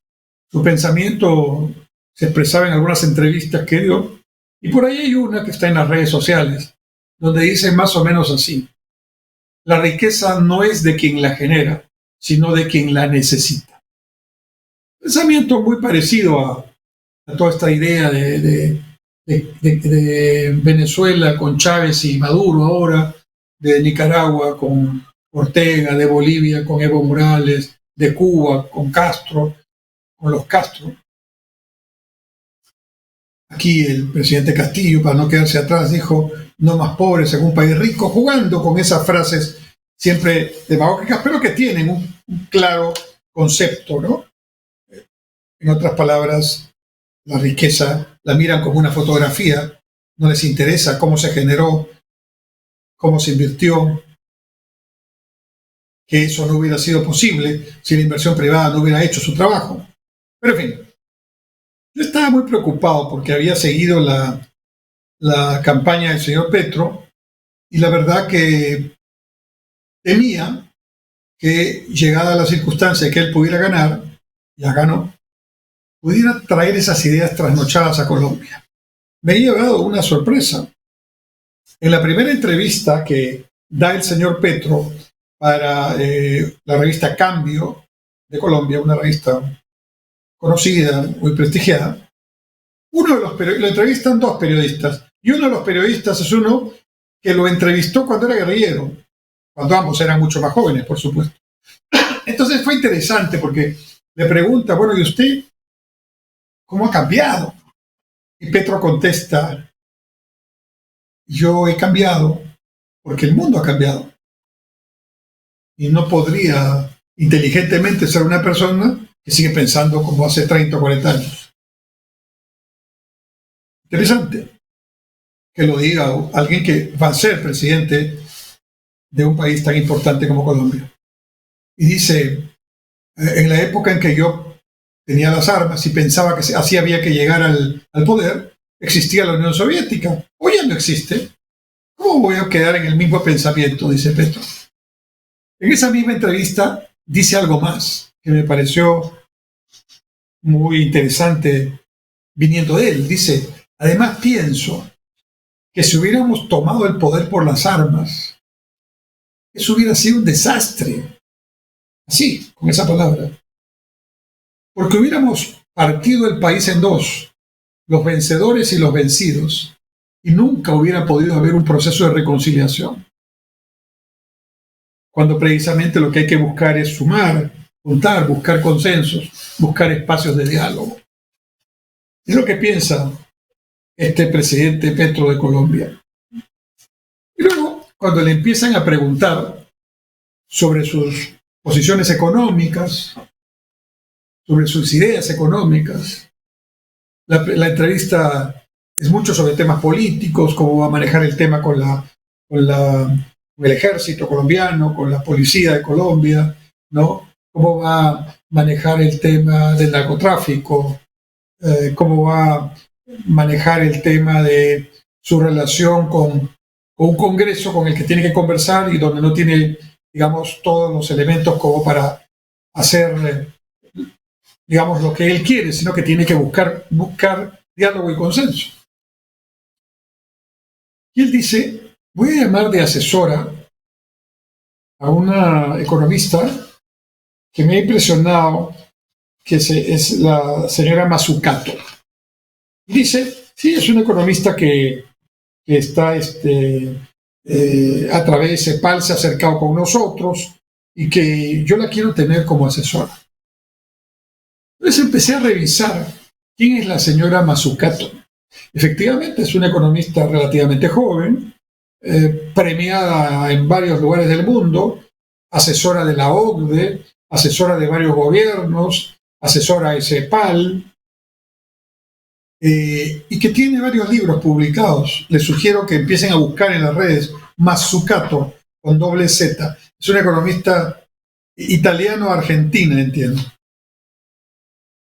S1: su pensamiento se expresaba en algunas entrevistas que dio, y por ahí hay una que está en las redes sociales, donde dice más o menos así: la riqueza no es de quien la genera, sino de quien la necesita. Pensamiento muy parecido a toda esta idea de Venezuela con Chávez y Maduro ahora, de Nicaragua con Ortega, de Bolivia con Evo Morales, de Cuba con Castro, con los Castro. Aquí el presidente Castillo, para no quedarse atrás, dijo: no más pobres en un país rico, jugando con esas frases siempre demagógicas, pero que tienen un claro concepto, ¿no? En otras palabras, la riqueza la miran como una fotografía, no les interesa cómo se generó, cómo se invirtió, que eso no hubiera sido posible si la inversión privada no hubiera hecho su trabajo. Pero en fin, yo estaba muy preocupado porque había seguido la campaña del señor Petro y la verdad que temía que, llegada la circunstancia de que él pudiera ganar, ya ganó, pudiera traer esas ideas trasnochadas a Colombia. Me he llevado una sorpresa. En la primera entrevista que da el señor Petro para la revista Cambio de Colombia, una revista conocida, muy prestigiada, lo entrevistan dos periodistas, y uno de los periodistas es uno que lo entrevistó cuando era guerrillero, cuando ambos eran mucho más jóvenes, por supuesto. Entonces fue interesante porque le pregunta, bueno, ¿y usted cómo ha cambiado? Y Petro contesta, yo he cambiado porque el mundo ha cambiado. Y no podría inteligentemente ser una persona que sigue pensando como hace 30 o 40 años. Interesante que lo diga alguien que va a ser presidente de un país tan importante como Colombia. Y dice, en la época en que yo tenía las armas y pensaba que así había que llegar al poder, existía la Unión Soviética. Hoy ya no existe. ¿Cómo voy a quedar en el mismo pensamiento?, dice Petro. En esa misma entrevista dice algo más que me pareció muy interesante viniendo de él. Dice, además pienso que si hubiéramos tomado el poder por las armas, eso hubiera sido un desastre. Así, con esa palabra. Porque hubiéramos partido el país en dos, los vencedores y los vencidos, y nunca hubiera podido haber un proceso de reconciliación. Cuando precisamente lo que hay que buscar es sumar, juntar, buscar consensos, buscar espacios de diálogo. Es lo que piensa este presidente Petro de Colombia. Y luego, cuando le empiezan a preguntar sobre sus posiciones económicas, sobre sus ideas económicas, la entrevista es mucho sobre temas políticos, cómo va a manejar el tema con el ejército colombiano, con la policía de Colombia, ¿no? Cómo va a manejar el tema del narcotráfico, cómo va a manejar el tema de su relación con un Congreso con el que tiene que conversar y donde no tiene, digamos, todos los elementos como para hacer, digamos, lo que él quiere, sino que tiene que buscar diálogo y consenso. Y él dice, voy a llamar de asesora a una economista que me ha impresionado, que es la señora Mazzucato. Y dice, sí, es una economista que está a través de CEPAL se ha acercado con nosotros y que yo la quiero tener como asesora. Entonces empecé a revisar quién es la señora Mazzucato. Efectivamente, es una economista relativamente joven, premiada en varios lugares del mundo, asesora de la OCDE, asesora de varios gobiernos, asesora de CEPAL, y que tiene varios libros publicados. Les sugiero que empiecen a buscar en las redes Mazzucato, con doble Z. Es una economista italiano-argentina, entiendo.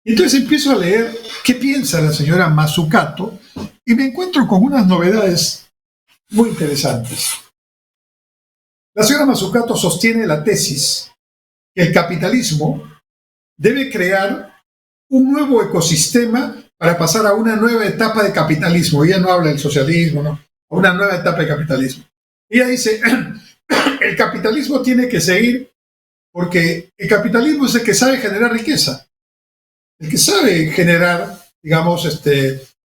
S1: Entonces empiezo a leer qué piensa la señora Mazzucato y me encuentro con unas novedades muy interesantes. La señora Mazzucato sostiene la tesis que el capitalismo debe crear un nuevo ecosistema para pasar a una nueva etapa de capitalismo. Ella no habla del socialismo, ¿no? A una nueva etapa de capitalismo. Ella dice, el capitalismo tiene que seguir porque el capitalismo es el que sabe generar riqueza, el que sabe generar, digamos,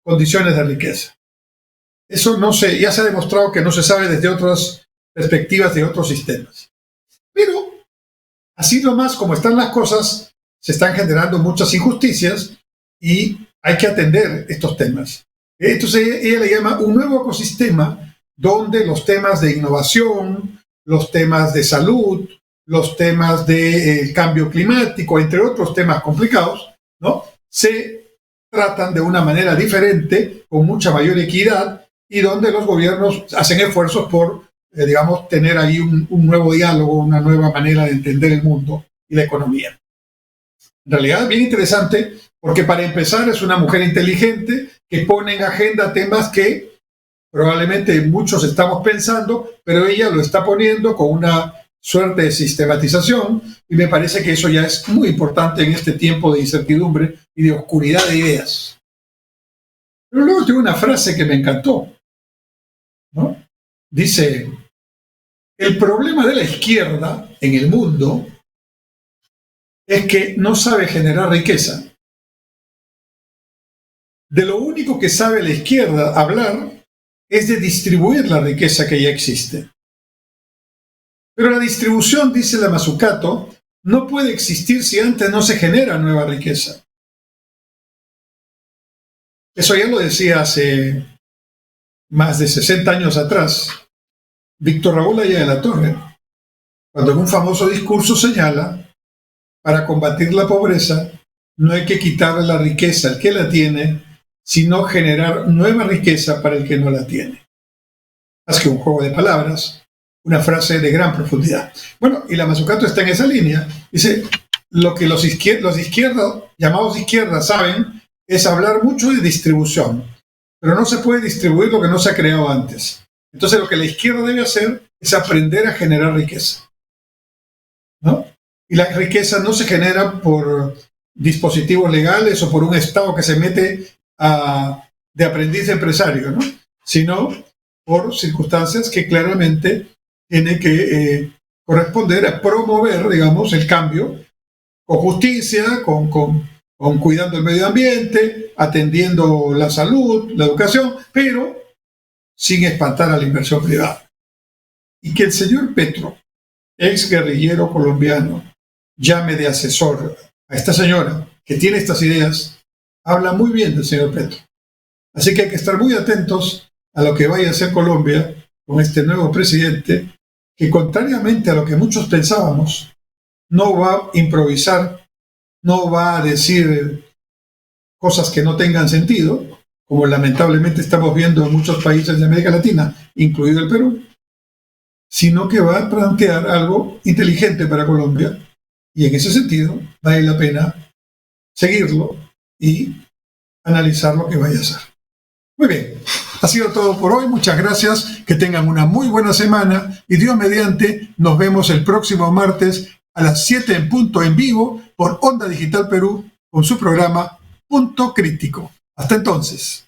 S1: condiciones de riqueza. Eso ya se ha demostrado que no se sabe desde otras perspectivas de otros sistemas. Pero, así nomás como están las cosas, se están generando muchas injusticias y hay que atender estos temas. Entonces ella le llama un nuevo ecosistema donde los temas de innovación, los temas de salud, los temas del cambio climático, entre otros temas complicados, ¿no?, se tratan de una manera diferente, con mucha mayor equidad, y donde los gobiernos hacen esfuerzos por, digamos, tener ahí un nuevo diálogo, una nueva manera de entender el mundo y la economía. En realidad es bien interesante porque, para empezar, es una mujer inteligente que pone en agenda temas que probablemente muchos estamos pensando, pero ella lo está poniendo con una suerte de sistematización, y me parece que eso ya es muy importante en este tiempo de incertidumbre y de oscuridad de ideas. Pero luego tengo una frase que me encantó, ¿no? Dice: el problema de la izquierda en el mundo es que no sabe generar riqueza. De lo único que sabe la izquierda hablar es de distribuir la riqueza que ya existe. Pero la distribución, dice la Mazzucato, no puede existir si antes no se genera nueva riqueza. Eso ya lo decía hace más de 60 años atrás Víctor Raúl Aya de la Torre, cuando en un famoso discurso señala: para combatir la pobreza no hay que quitarle la riqueza al que la tiene, sino generar nueva riqueza para el que no la tiene. Más que un juego de palabras, una frase de gran profundidad. Bueno, y la Mazzucato está en esa línea. Dice: lo que los izquierdos, llamados de izquierda, saben es hablar mucho de distribución, pero no se puede distribuir lo que no se ha creado antes. Entonces, lo que la izquierda debe hacer es aprender a generar riqueza, ¿no? Y la riqueza no se genera por dispositivos legales o por un Estado que se mete de aprendiz de empresario, ¿no? Sino por circunstancias que claramente tienen que corresponder a promover, digamos, el cambio con justicia, con cuidando el medio ambiente, atendiendo la salud, la educación, pero sin espantar a la inversión privada. Y que el señor Petro, ex guerrillero colombiano, llame de asesor a esta señora que tiene estas ideas, habla muy bien del señor Petro. Así que hay que estar muy atentos a lo que vaya a hacer Colombia con este nuevo presidente, que, contrariamente a lo que muchos pensábamos, no va a improvisar, no va a decir cosas que no tengan sentido, como lamentablemente estamos viendo en muchos países de América Latina, incluido el Perú, sino que va a plantear algo inteligente para Colombia, y en ese sentido vale la pena seguirlo y analizar lo que vaya a hacer. Muy bien, ha sido todo por hoy. Muchas gracias, que tengan una muy buena semana, y Dios mediante nos vemos el próximo martes a las 7 en punto en vivo por Onda Digital Perú con su programa Punto Crítico. Hasta entonces.